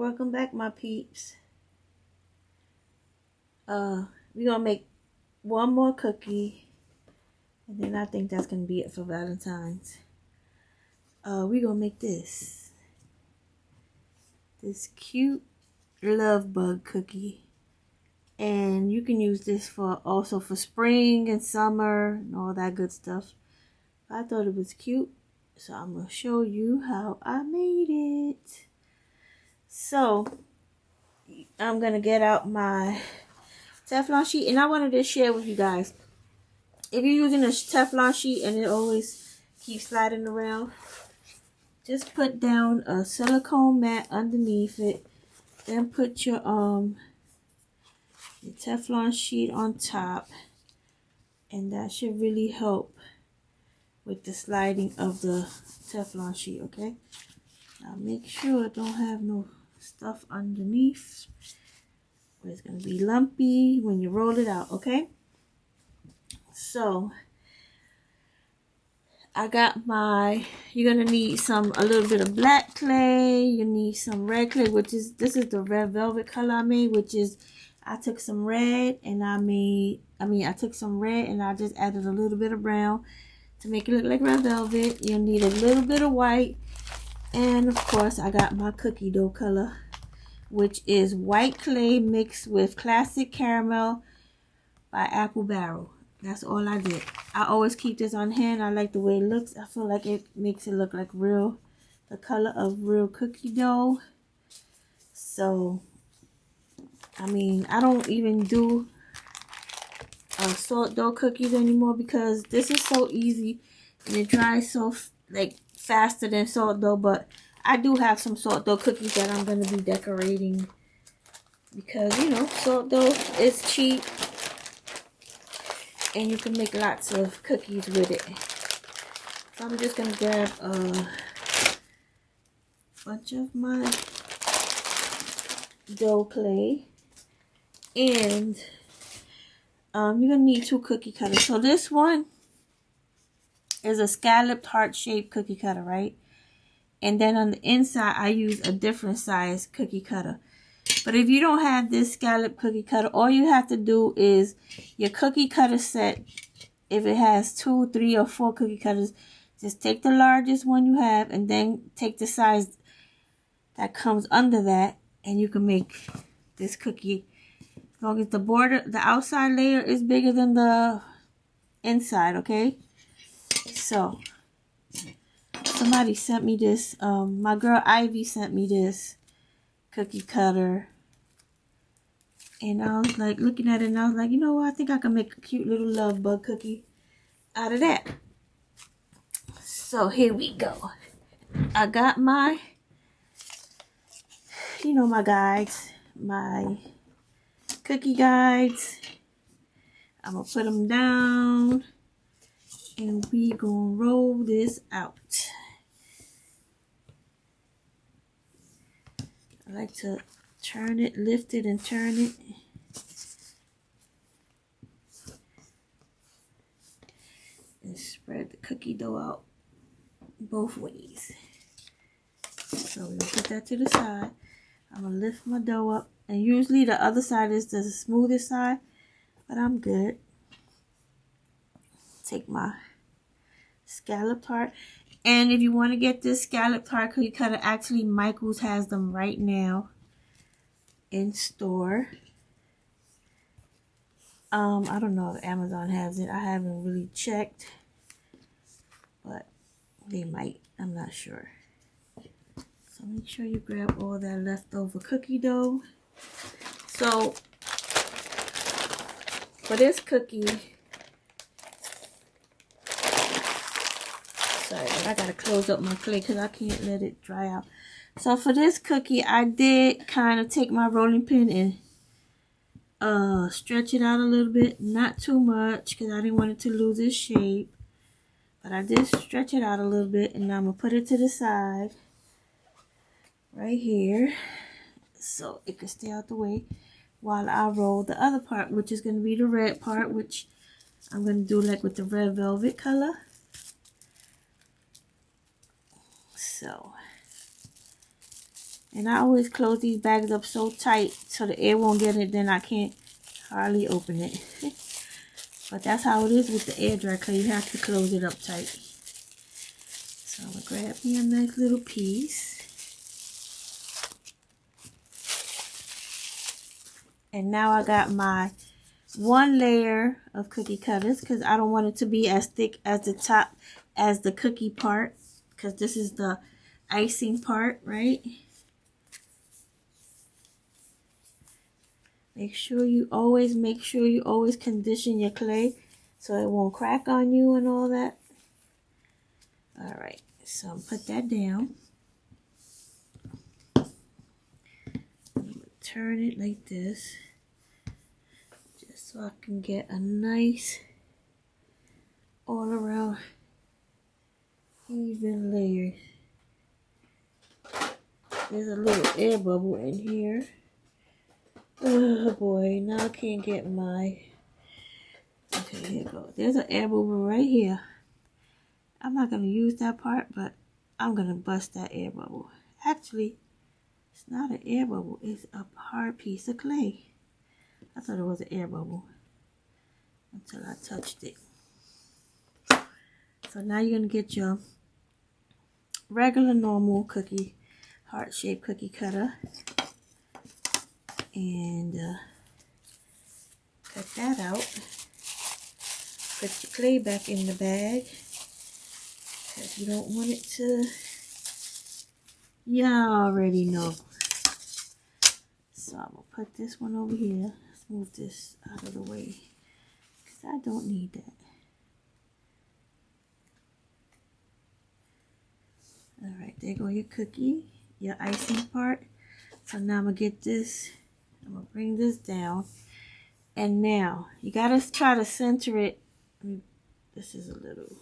welcome back, my peeps. We're gonna make one more cookie, and then I think that's gonna be it for Valentine's. We're gonna make this cute love bug cookie, and you can use this for also for spring and summer and all that good stuff. I thought it was cute, so I'm gonna show you how I made it. So I'm gonna get out my Teflon sheet, and I wanted to share with you guys, if you're using a Teflon sheet and it always keeps sliding around, just put down a silicone mat underneath it, then put your Teflon sheet on top, and that should really help with the sliding of the Teflon sheet. Okay, now make sure it don't have no stuff underneath where it's going to be lumpy when you roll it out. Okay, so I got my, you're going to need a little bit of black clay. You need some red clay, which is, this is the red velvet color I made, which is, I took some red and I took some red and I just added a little bit of brown to make it look like red velvet. You'll need a little bit of white. And of course, I got my cookie dough color, which is white clay mixed with classic caramel by Apple Barrel. That's all I did. I always keep this on hand. I like the way it looks. I feel like it makes it look like real, the color of real cookie dough. So, I mean, I don't even do salt dough cookies anymore because this is so easy and it dries so like faster than salt dough. But I do have some salt dough cookies that I'm going to be decorating because, you know, salt dough is cheap and you can make lots of cookies with it. So I'm just going to grab a bunch of my dough clay, and you're going to need 2 cookie cutters. So this one is a scalloped heart-shaped cookie cutter, right? And then on the inside, I use a different size cookie cutter. But if you don't have this scallop cookie cutter, all you have to do is your cookie cutter set, if it has 2, 3, or 4 cookie cutters, just take the largest one you have and then take the size that comes under that, and you can make this cookie. As long as the border, the outside layer is bigger than the inside, okay? So somebody sent me this, my girl Ivy sent me this cookie cutter, and I was like looking at it and I was like, you know what, I think I can make a cute little love bug cookie out of that. So here we go. I got my, you know, my guides, my cookie guides. I'm gonna put them down and we gonna roll this out. I like to turn it, lift it, and turn it. And spread the cookie dough out both ways. So we're going to put that to the side. I'm going to lift my dough up. And usually the other side is the smoothest side, but I'm good. Take my scalloped heart. And if you want to get this scalloped heart cookie cutter, actually Michael's has them right now in store. I don't know if Amazon has it. I haven't really checked, but they might. I'm not sure. So make sure you grab all that leftover cookie dough. So for this cookie, sorry, I gotta close up my clay because I can't let it dry out. So for this cookie, I did kind of take my rolling pin and stretch it out a little bit, not too much because I didn't want it to lose its shape, but I did stretch it out a little bit, and I'm gonna put it to the side right here so it can stay out the way while I roll the other part, which is going to be the red part, which I'm going to do like with the red velvet color. So And I always close these bags up so tight so the air won't get it, then I can't hardly open it. But that's how it is with the air dry clay. You have to close it up tight. So I'm going to grab me a nice little piece. And now I got my one layer of cookie cutters because I don't want it to be as thick as the top as the cookie part, because this is the icing part, right? Make sure you always condition your clay so it won't crack on you and all that. All right, so put that down. Turn it like this, just so I can get a nice all around even layer. There's a little air bubble in here. Oh boy, now I can't get my... Okay, here it goes. There's an air bubble right here. I'm not going to use that part, but I'm going to bust that air bubble. Actually, it's not an air bubble. It's a hard piece of clay. I thought it was an air bubble until I touched it. So now you're going to get your regular normal cookie, heart-shaped cookie cutter. And cut that out. Put your clay back in the bag because you don't want it to... Y'all already know. So I'm going to put this one over here. Let's move this out of the way because I don't need that. Alright, there go your cookie, your icing part. So now I'm going to get this. I'm going to bring this down. And now, you got to try to center it. This is a little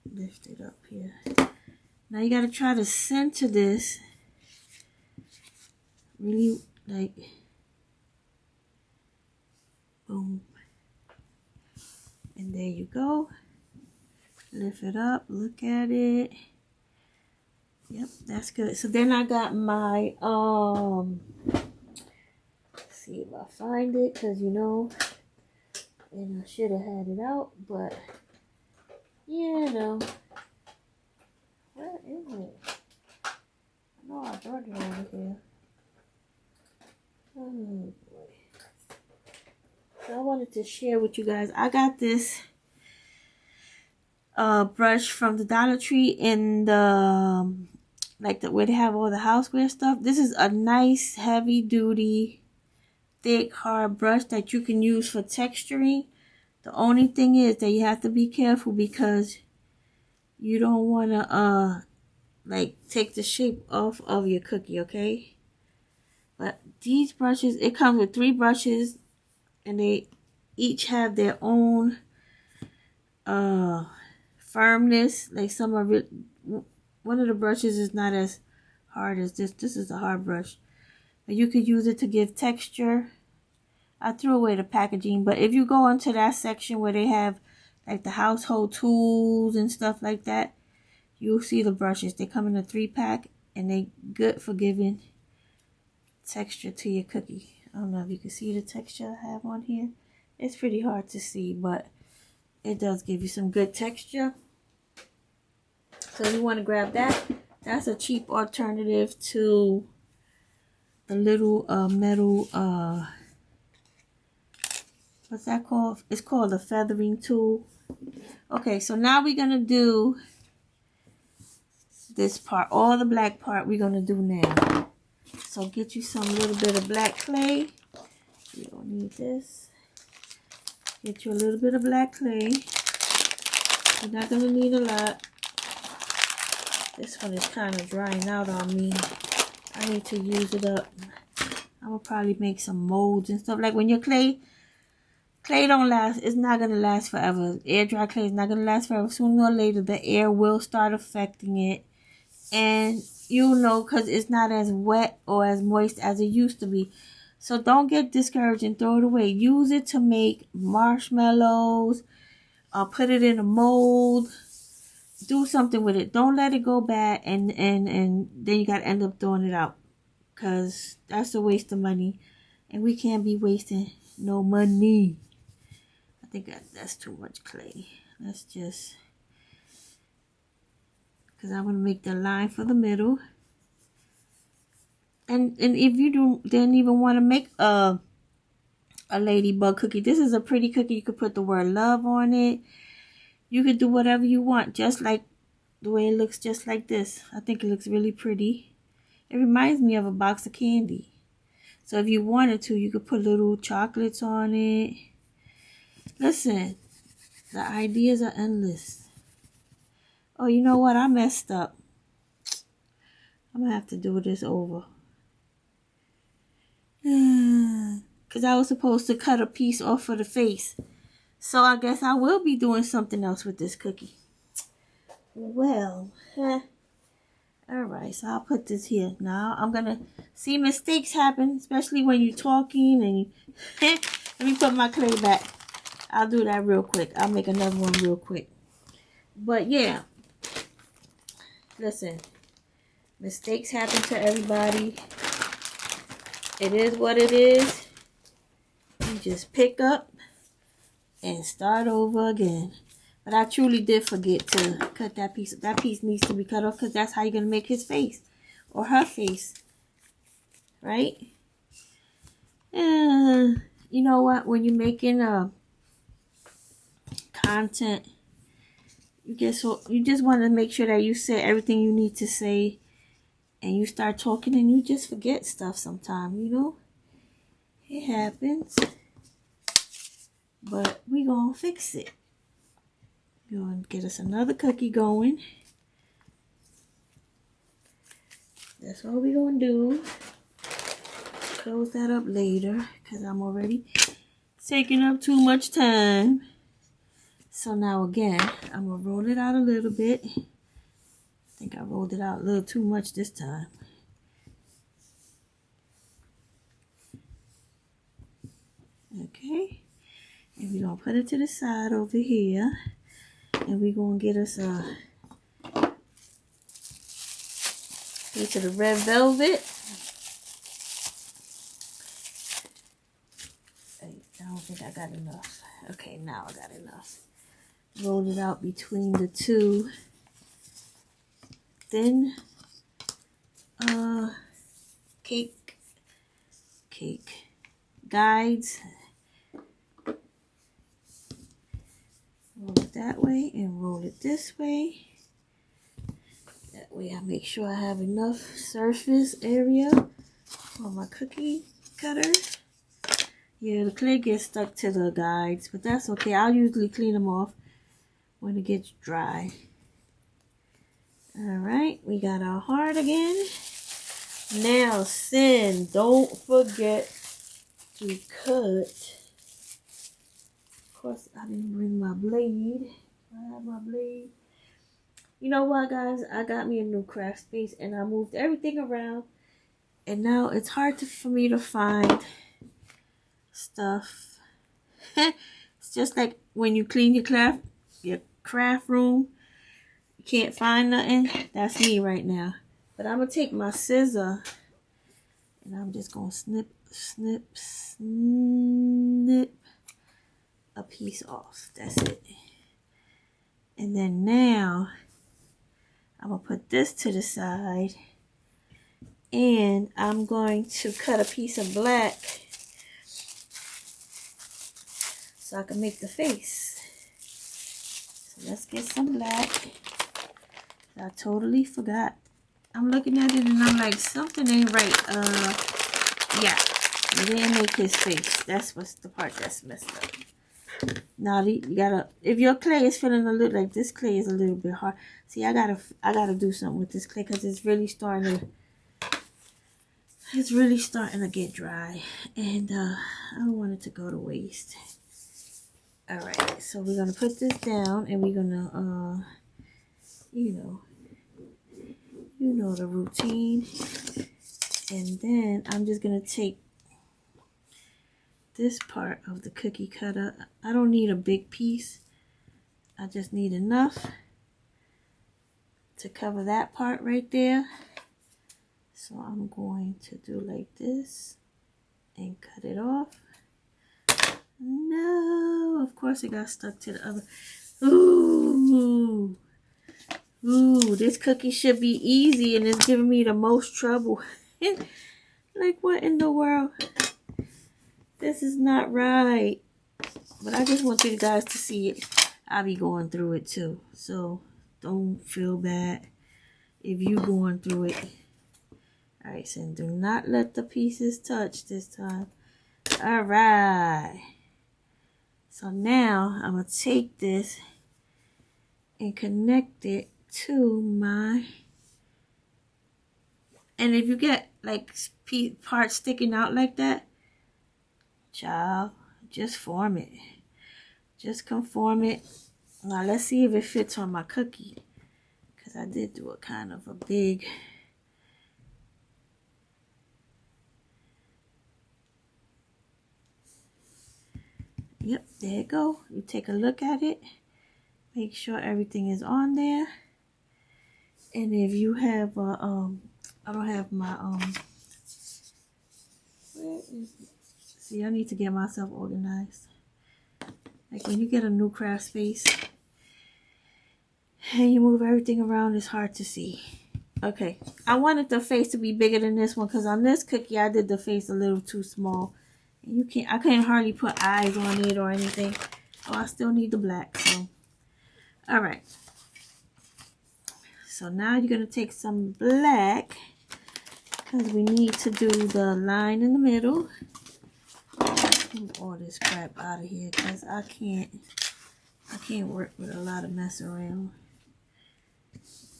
lifted up here. Now you got to try to center this. Really, like, boom. And there you go. Lift it up. Look at it. Yep, that's good. So then I got my, see if I find it, because you know, and I should have had it out, but you know, where is it? I know I brought it over here. Oh boy. So I wanted to share with you guys. I got this brush from the Dollar Tree in the like the where they have all the houseware stuff. This is a nice heavy duty thick hard brush that you can use for texturing. The only thing is that you have to be careful because you don't want to like take the shape off of your cookie, okay? But these brushes, it comes with 3 brushes and they each have their own firmness. Like some are one of the brushes is not as hard as this. This is a hard brush. But you could use it to give texture. I threw away the packaging, but if you go into that section where they have like the household tools and stuff like that, you'll see the brushes. They come in a 3-pack and they good for giving texture to your cookie. I don't know if you can see the texture I have on here. It's pretty hard to see, but it does give you some good texture. So you want to grab that. That's a cheap alternative to the little metal, what's that called? It's called a feathering tool. Okay, so now we're going to do this part. All the black part we're going to do now. So get you some little bit of black clay. You don't need this. Get you a little bit of black clay. You're not going to need a lot. This one is kind of drying out on me. I need to use it up. I'm going to probably make some molds and stuff. Like when your clay don't last, it's not going to last forever. Air dry clay is not going to last forever. Sooner or later, the air will start affecting it. And you'll know because it's not as wet or as moist as it used to be. So don't get discouraged and throw it away. Use it to make marshmallows. Put it in a mold. do something with it. Don't let it go bad and then you gotta end up throwing it out, because that's a waste of money, and we can't be wasting no money. I think that's too much clay. Let's just, because I'm gonna make the line for the middle. And if you didn't even want to make a ladybug cookie, this is a pretty cookie. You could put the word love on it. You could do whatever you want, just like the way it looks, just like this. I think it looks really pretty. It reminds me of a box of candy. So if you wanted to, you could put little chocolates on it. Listen, the ideas are endless. Oh, you know what? I messed up. I'm gonna have to do this over. Because I was supposed to cut a piece off of the face. So I guess I will be doing something else with this cookie. Well, alright, so I'll put this here. Now I'm going to see mistakes happen, especially when you're talking and you... Let me put my clay back. I'll do that real quick. I'll make another one real quick. But yeah, listen, mistakes happen to everybody. It is what it is. You just pick up and start over again. But I truly did forget to cut that piece. That piece needs to be cut off, because that's how you're going to make his face or her face. Right? You know what? When you're making content, you just want to make sure that you say everything you need to say. And you start talking and you just forget stuff sometimes, you know? It happens. But we gonna fix it. We're gonna get us another cookie going. That's what we're gonna do. Close that up later, because I'm already taking up too much time. So now again, I'm gonna roll it out a little bit. I think I rolled it out a little too much this time. Okay. And we're going to put it to the side over here. And we're going to get us a piece of the red velvet. I don't think I got enough. Okay, now I got enough. Roll it out between the two thin cake guides. Roll it that way and roll it this way. That way I make sure I have enough surface area for my cookie cutter. Yeah, the clay gets stuck to the guides, but that's okay. I'll usually clean them off when it gets dry. Alright, we got our heart again. Now, Sin, don't forget to cut. Of course, I didn't bring my blade. I have my blade. You know what, guys? I got me a new craft space and I moved everything around. And now it's hard for me to find stuff. It's just like when you clean your craft room. Can't find nothing. That's me right now. But I'm going to take my scissor and I'm just going to snip a piece off. That's it. And then now I'm going to put this to the side and I'm going to cut a piece of black so I can make the face. So let's get some black. I totally forgot. I'm looking at it and I'm like, something ain't right. Yeah, I didn't make his face. That's what's the part that's messed up. Now you gotta, if your clay is feeling a little like this clay is a little bit hard. See, I gotta do something with this clay because it's really starting to get dry, and I don't want it to go to waste. All right, so we're gonna put this down and we're gonna you know the routine. And then I'm just gonna take this part of the cookie cutter. I don't need a big piece. I just need enough to cover that part right there. So I'm going to do like this and cut it off. No, of course it got stuck to the other. Ooh. Ooh, this cookie should be easy and it's giving me the most trouble. Like, what in the world? This is not right. But I just want you guys to see it. I'll be going through it too. So don't feel bad if you going through it. Alright, so do not let the pieces touch this time. Alright. So now I'm going to take this and connect it to my... And if you get like parts sticking out like that, child, just form it. Just conform it. Now let's see if it fits on my cookie. Because I did do a kind of a big... Yep, there you go. You take a look at it. Make sure everything is on there. And if you have a, I don't have my, where is it? See, I need to get myself organized. Like when you get a new craft space and you move everything around, it's hard to see. Okay, I wanted the face to be bigger than this one because on this cookie I did the face a little too small. I couldn't hardly put eyes on it or anything. Oh, I still need the black. So, all right. So now you're gonna take some black because we need to do the line in the middle. Move all this crap out of here because I can't work with a lot of mess around.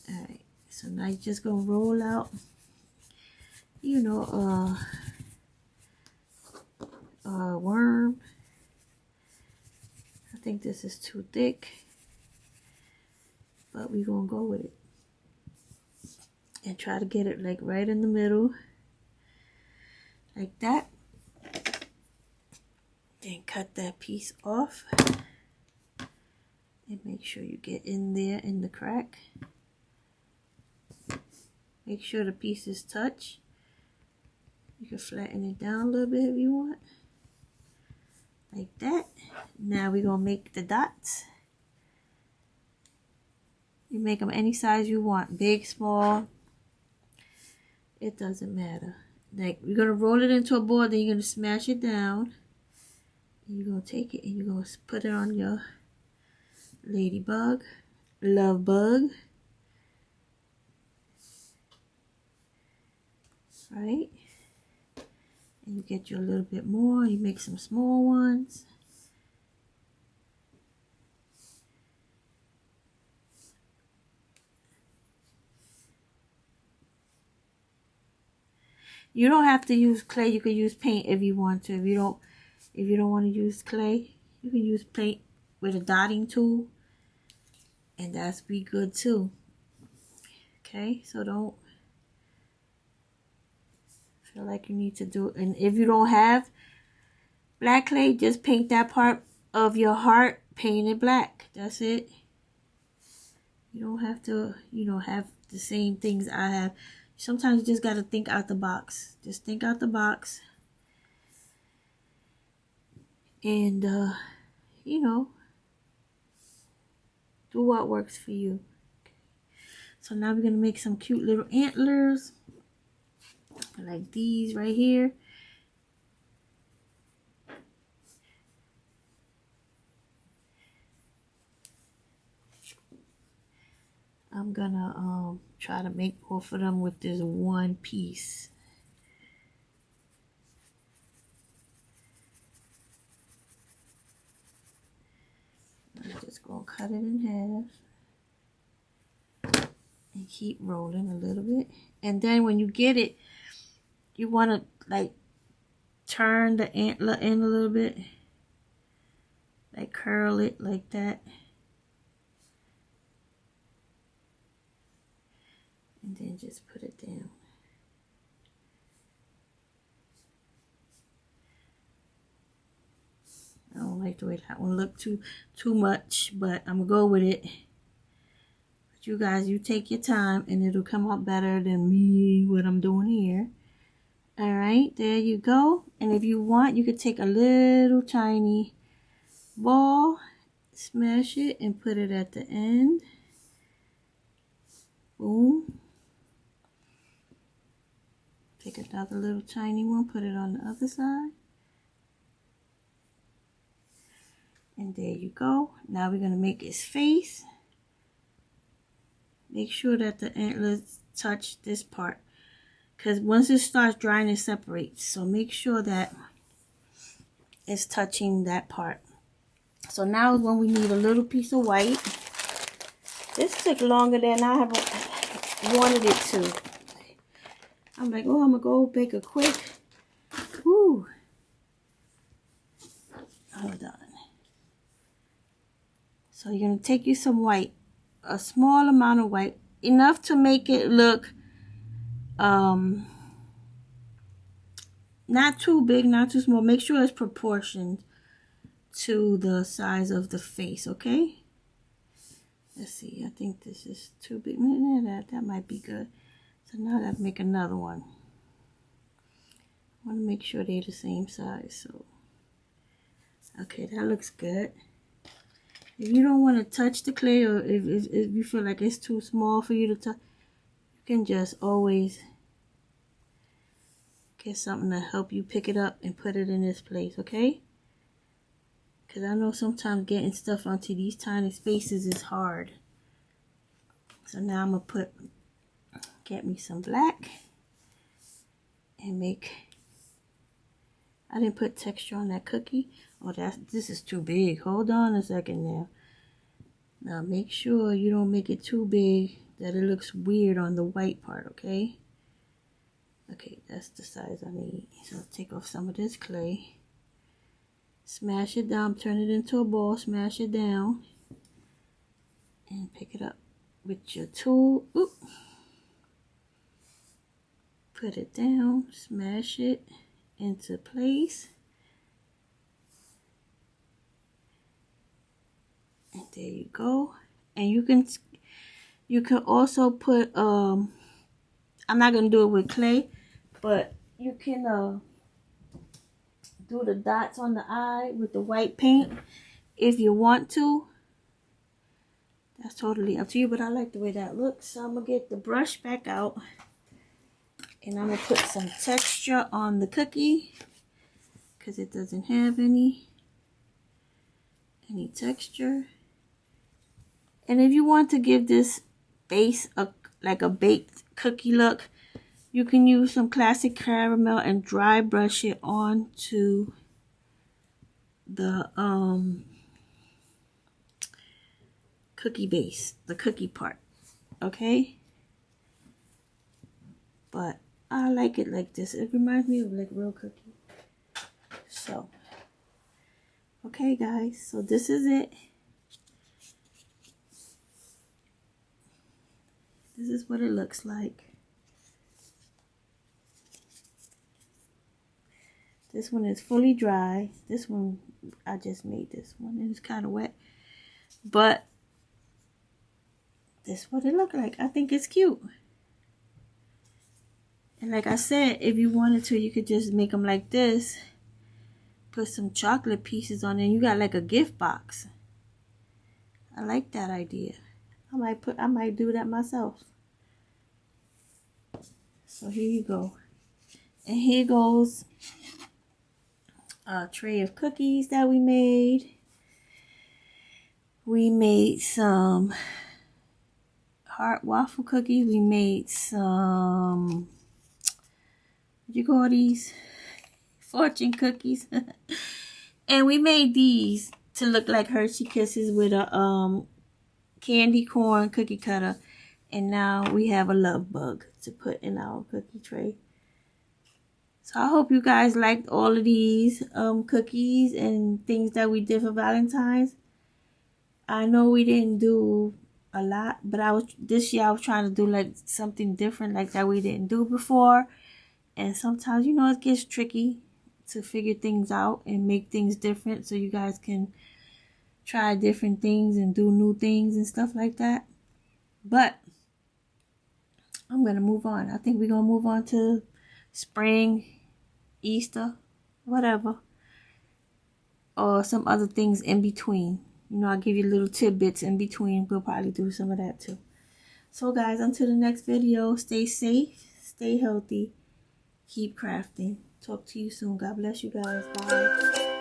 All right. So now you're just gonna roll out, you know, worm. I think this is too thick, but we're gonna go with it and try to get it like right in the middle like that. Then cut that piece off and make sure you get in there in the crack. Make sure the pieces touch. You can flatten it down a little bit if you want. Like that. Now we're going to make the dots. You make them any size you want. Big, small. It doesn't matter. Like, you're going to roll it into a board. Then you're going to smash it down. And you're going to take it and you're going to put it on your ladybug. Love bug. Right? And you get you a little bit more. You make some small ones. You don't have to use clay. You can use paint if you want to. If you don't want to use clay, you can use paint with a dotting tool, and that's be good too. Okay, so don't feel like you need to do it. And if you don't have black clay, just paint that part of your heart, paint it black. That's it. You don't have to, have the same things I have. Sometimes you just got to think out the box. Just think out the box. And, do what works for you. Okay. So now we're going to make some cute little antlers. Like these right here. I'm gonna try to make both of them with this one piece. I'm just gonna cut it in half and keep rolling a little bit. And then when you get it, you want to like turn the antler in a little bit, like curl it like that. And then just put it down. I don't like the way that one looked too much, but I'm gonna go with it. But You guys, you take your time and it'll come out better than me, what I'm doing here. Alright, there you go. And if you want, you could take a little tiny ball, smash it, and put it at the end. Boom. Take another little tiny one, put it on the other side. And there you go. Now we're going to make his face. Make sure that the antlers touch this part. Because once it starts drying, it separates. So make sure that it's touching that part. So now is when we need a little piece of white. This took longer than I wanted it to. I'm like, oh, I'm going to go bake a quick. Woo. Hold on. So you're going to take you some white. A small amount of white. Enough to make it look not too big, not too small. Make sure it's proportioned to the size of the face, okay? Let's see. I think this is too big. That might be good. So now I got to make another one. I want to make sure they're the same size. So, okay, that looks good. If you don't want to touch the clay, or if you feel like it's too small for you to touch, you can just always get something to help you pick it up and put it in this place, okay? Because I know sometimes getting stuff onto these tiny spaces is hard. So now I'm going to get me some black and make, I didn't put texture on that cookie. Oh, this is too big. Hold on a second now. Now make sure you don't make it too big that it looks weird on the white part, okay? Okay, that's the size I need. So take off some of this clay. Smash it down, turn it into a ball, smash it down. And pick it up with your tool. Oop. Put it down, smash it into place. And there you go. And you can also put I'm not gonna do it with clay, but you can do the dots on the eye with the white paint if you want to. That's totally up to you, but I like the way that looks. So I'm gonna get the brush back out and I'm gonna put some texture on the cookie because it doesn't have any texture. And if you want to give this base like a baked cookie look, you can use some classic caramel and dry brush it onto the cookie base, the cookie part, okay? But I like it like this. It reminds me of like real cookie. So, okay guys, so this is it. This is what it looks like. This one is fully dry. This one, I just made this one. It was kind of wet. But this is what it looked like. I think it's cute. And like I said, if you wanted to, you could just make them like this. Put some chocolate pieces on it. And you got like a gift box. I like that idea. I might do that myself. So here you go. And here goes a tray of cookies that we made. We made some heart waffle cookies. We made some, what you call these? Fortune cookies. And we made these to look like Hershey Kisses with a candy corn cookie cutter. And now we have a love bug to put in our cookie tray. So I hope you guys liked all of these cookies and things that we did for Valentine's. I know we didn't do a lot, but this year I was trying to do like something different like that we didn't do before. And sometimes, you know, it gets tricky to figure things out and make things different so you guys can try different things and do new things and stuff like that. But I'm going to move on. I think we're going to move on to spring, Easter, whatever. Or some other things in between. You know, I'll give you little tidbits in between. We'll probably do some of that too. So guys, until the next video, stay safe, stay healthy, keep crafting. Talk to you soon. God bless you guys. Bye.